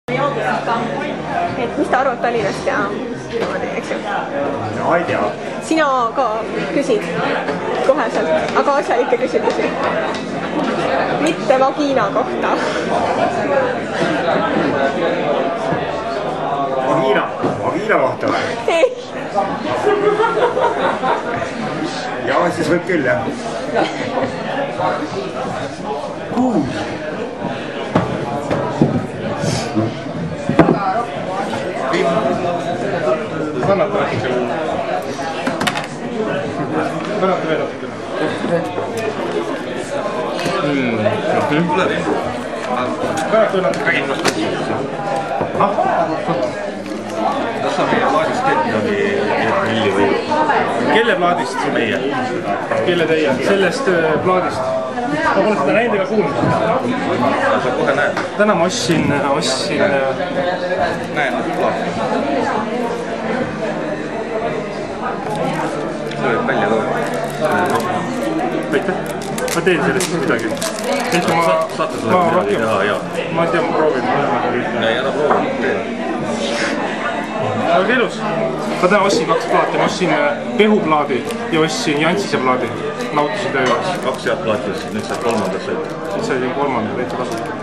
Et mis ta arvab Tallinnast ja niimoodi, eks ju? No ei tea. Sina ka küsid koheselt, aga asjalikke küsimusi. Mitte vagiina kohta. Vagiina kohta või? Ei. Ja siis võib küll, jah. Kannata natukene. Kannata veel natukene. Kannata veel natukene. Kas sa meie plaadist teed midagi või? Kelle plaadist? Meie. Kelle teie? Sellest plaadist. Ma pole seda näinud ega kuulnud. Sa kohe näed. Täna ma ostsin... Näen nüüd plaati. See võib välja ka. Aitäh. Ma teen sellest midagi. Saate sulle midagi teha, jaa. Ma ei tea, ma proovin. Ei, ära proovi. Aga elus. Ma täna ostsin 2 plaati. Ma ostsin Pehuplaadi ja ostsin Jantsise plaadi. Nautisin töö juures. 2 head plaatis, nüüd saad 3. sõita. Nüüd sai 3. veitsa kasutada.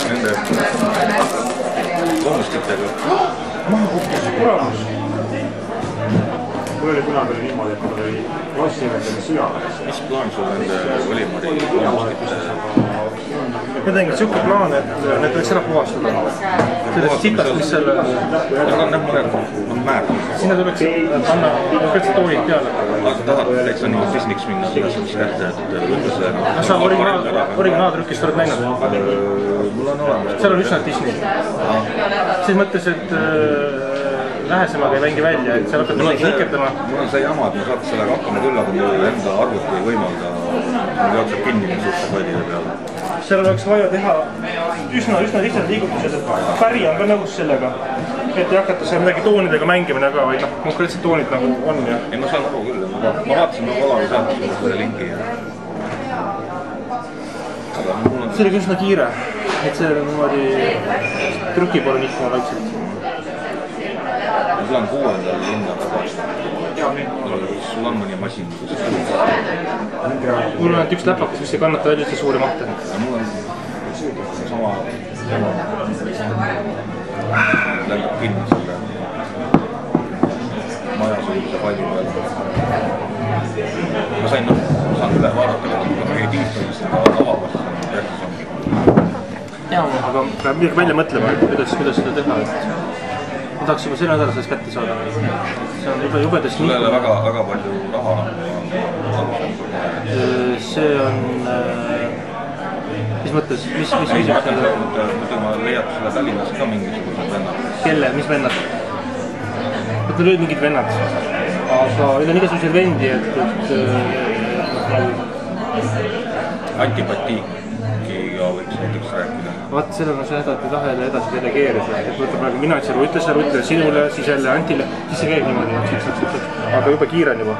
Nende kohustitega. Maha kukkus, kuramus. Mul oli kunagi niimoodi, et mul oli klassimeetele südames. Mis plaan sul nende Olimari kohustite? Ma teengi siuke plaan, et need võiks ära puhastada. Sellest sitast, mis selle... Aga on määr. Sinna tuleks panna konkreetselt toolid peale. Aga sa tahad täitsa nii Disneyks minna, mis kätte, et üldse... Sa originaaltrükist oled näinud? Mul on olemas. Seal on üsna Disney. Siis mõttes, et vähesemaga ei mängi välja, et seal hakkad midagi nikerdama. Mul on see jama, et ma saaks sellega hakkama küll, aga mul enda arvuti ei võimalda. Mul jookseb kinni suurte paidide peale. Seal oleks vaja teha üsna lihtsalt liigutused, et päri on ka nõus sellega. Et ei hakata seal midagi toonidega mängimine ka, vaid konkreetsed toonid nagu on. Ei, ma saan aru küll. Ma vaatasin nagu Olavi saatus selle linki. See oli üsna kiire, et see on niimoodi trüki poole nihkuma vaikselt. Sul on 6. linna tagasi. Sul on mõni masin, kus mul on üks läpakas, mis ei kannata välja üldse suuri mahte. Mul on sama längab kinni selle majasuuruse palli peale. Ma sain üle vaadata, aga meie tiistonist avamas järgis ongi. Aga peab midagi välja mõtlema, kuidas seda teha. Ma tahaks juba selle nädala sellest kätte saada. See on jubedast sul ei ole väga palju raha. See on... Mis mõttes? Mis küsimus? Ma leiad selle Tallinnas ka mingisugused vennad. Kelle? Mis vennad? Võt need olid mingid vennad. Aga need on igasugused vendi, et... Antipatiikiga võiks näiteks rääkida. Vaat selle on see häda, et ei taha jälle edasi delegeerida. Et võtta praegu mina ütlen Rutile, sinule, siis jälle Antile. Siis see käib niimoodi. Aga juba kiire on juba.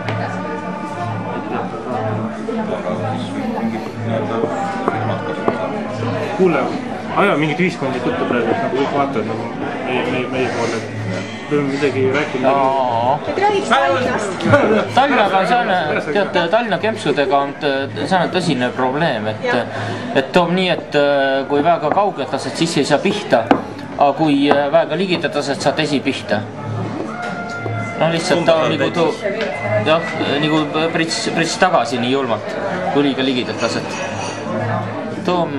Aga siis võib mingid firmad kasutada. Kuule, aja mingit ühiskondlik juttu praegu, nagu kõik vaatavad nagu meie poole. Peame midagi rääkida. Et räägiks Tallinnast. Tallinnaga on teate, Tallinna kempsudega on see tõsine probleem, et toob nii, et kui väga kaugelt lased, siis ei saa pihta, aga kui väga ligidad lased, saad esi pihta. No lihtsalt ta on nagu prits tagasi nii julmalt, kui liiga ligidad lased. Toom,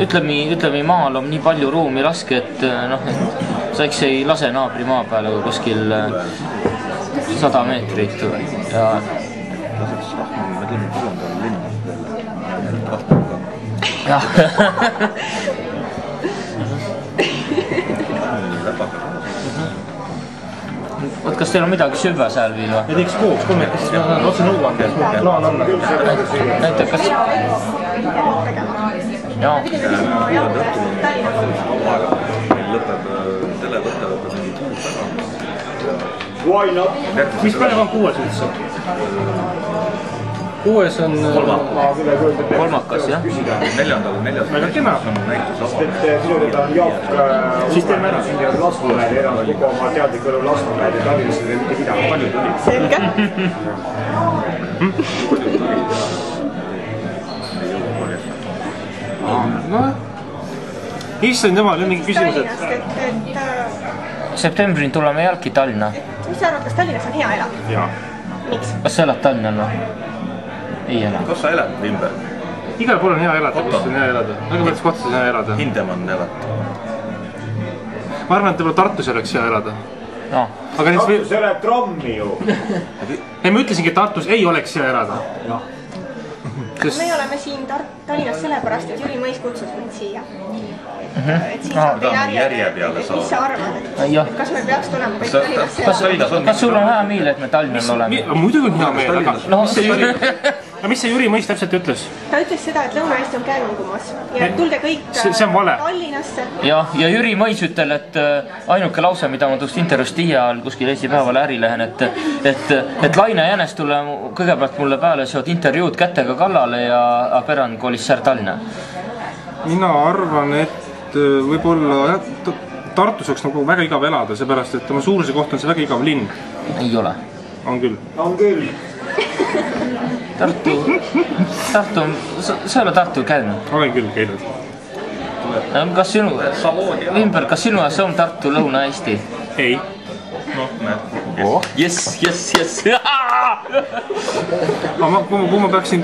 ütleme maal on nii palju ruumi raske, et sa eks ei lase naabri maa peale kuskil 100 meetrit ja... Laseks rahma, me tulime Põlendale linnast veel. Jah. Võt, kas teil on midagi süvä seal viil või? Ja teeks koos, kolmekest, siis ma otse nõu anda, siis mul plaan on. Näitab, kas... Jaa. Meil lõpeb, televõte lõpeb mingi kuus ära. Mis päev on 6 üldse? 6. on kolmakas, jah. 4. Väga kena. on näitus minu teada on Jaak Siis teeme ära. sündinud Lasnamäel, elanud kogu oma teadliku elu Lasnamäel ja Tallinnas ei mitte midagi. Palju tuli? Selge. Noh, issand jumal, nüüd mingi küsimused. Tallinnast, et Septembrini tuleme jalki Tallinna. mis sa arvad, kas Tallinnas on hea elada? Jaa. Miks? Kas sa elad Tallinnal või? Ei ela. Kas sa elad, Vimber? Igal pool on hea elada, kus on hea elada. Väga mõttes kohtades on hea elada. Hindemann elad. Ma arvan, et võib-olla Tartus oleks hea elada. No. Aga näiteks Tartus ei ole trammi ju. ei, ma ütlesingi, et Tartus ei oleks hea elada. Me oleme siin Tallinnas sellepärast, et Jüri Mõis kutsus meid siia. Et siis saab teile järje peale saada. mis sa arvad, Jah. et kas me peaks tulema kõik Tallinnasse Kas sul on hea miil, et me Tallinnal oleme? Muidugi on hea meel, aga No, mis see Jüri Mõis täpselt ütles? Ta ütles seda, et Lõuna-Eesti on käemungumas ja tulge kõik See on vale. Tallinnasse. ja Jüri Mõis ütel, et ainuke lause, mida ma tõust intervjuust tiia all kuskil Eesti Päevale Ärilehen, et Laine Jänes tule kõigepealt mulle peale seod intervjuud kätega kallale ja Peran kolis sär Tallinna. Mina arvan, et võib-olla jah, Tartus oleks nagu väga igav elada, seepärast, et oma suuruse kohta on see väga igav linn. Ei ole. On küll. On küll. Tartu, sa ei ole Tartu käinud? Olen küll käinud. Kas sinu, Vimber, kas sinu jaoks on Tartu Lõuna-Eesti? Ei. Noh, näed. Yes. Aga kui ma peaksin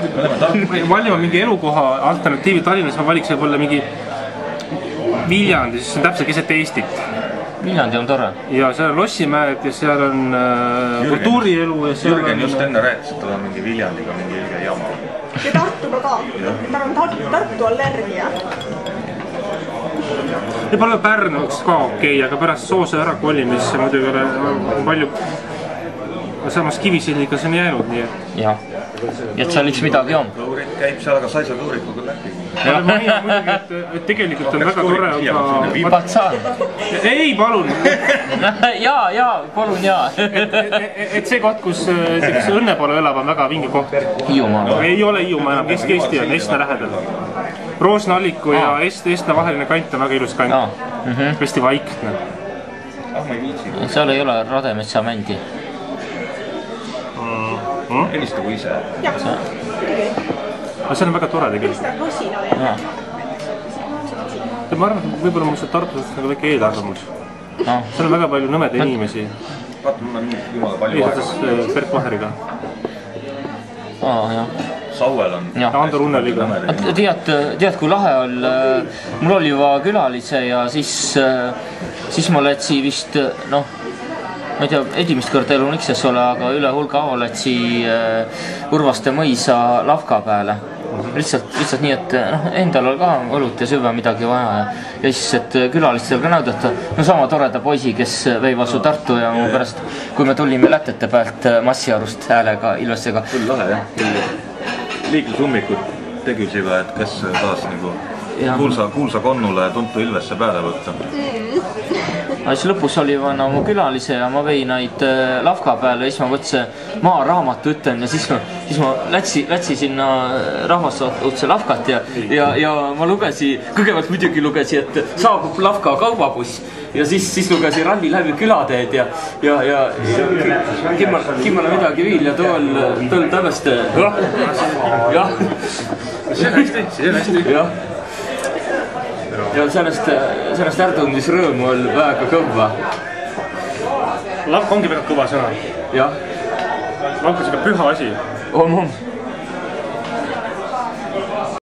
valima mingi elukoha alternatiivi Tallinnas, ma valiks võib-olla mingi Viljandi, siis see on täpselt keset Eestit. Viljandi on tore. Ja seal on Lossimäed ja seal on kultuurielu ja seal Jürgen on... just enne rääkis, et tal on mingi Viljandiga mingi ilge jama. Ja Tartuga ka. Tal on Tartu allergia. Võib-olla Pärnu oleks ka okei, aga pärast Soose ära kolimisse muidugi on palju... Samas Kivisilliga see on jäänud, nii et... Jah. Ja et seal üks midagi on. Tuurik käib seal, aga sa ei saa tuurikuga läbi. Ma ei muidugi, et tegelikult on väga tore, aga... Patsaan. Ei, palun! Jaa, palun jaa. Et see koht, kus õnne poole elab, on väga vingi koht. Hiiumaa. Ei ole Hiiumaa enam, Kesk-Eesti on Estna lähedal. Roosna-Alliku ja Estna vaheline kant on väga ilus kant. Hästi vaikne. Ah, ma ei viitsi. Seal ei ole Rademetsa mändi. Helistagu ise. Jah, muidugi. Aga see on väga tore tegelikult. Seda Rossina veel. Ma arvan, et võib-olla mul see Tartus on väike eelarvamus. Seal on väga palju nõmeda inimesi. Vaata, mul on jumala palju aega. Eesotas Bert Vaheriga. Jah. Sauel on. Ando Runneliga. Tead, kui lahe on, mul oli juba külalise ja siis ma lätsi vist, ma ei tea, edimist korda elu Niksesse ole, aga üle hulga lätsi Urvaste mõisa lavka peale. Lihtsalt nii, et endal on ka õlut ja süve midagi vaja ja siis, et külalistel ka näudata. Sama toreda poisi, kes vei vastu Tartu ja mu pärast, kui me tulime Lätete pealt Massiarust häälega, ilvesega. Küll lahe, jah. Liiklusummikud tegisiva, et kes taas nagu kuulsa konnule tuntu ilvesse pääle võtta. Siis lõpus oli vana mu külalise ja ma vei neid lavka peale ja siis ma võtsin maaraamatu ütlen ja siis ma lätsi sinna rahvasse otse lavkat ja ma kõigepealt muidugi lugesi, et saabub lavka kaubabuss ja siis lugesi ralli läbi külateed ja kimmale midagi viil ja tol tõvest jah. See on hästi. Ja sellest ärdundis rõõmu on väga kõva. Lavk ongi väga kõva sõna. Jah. Lavk on siuke püha asi. On.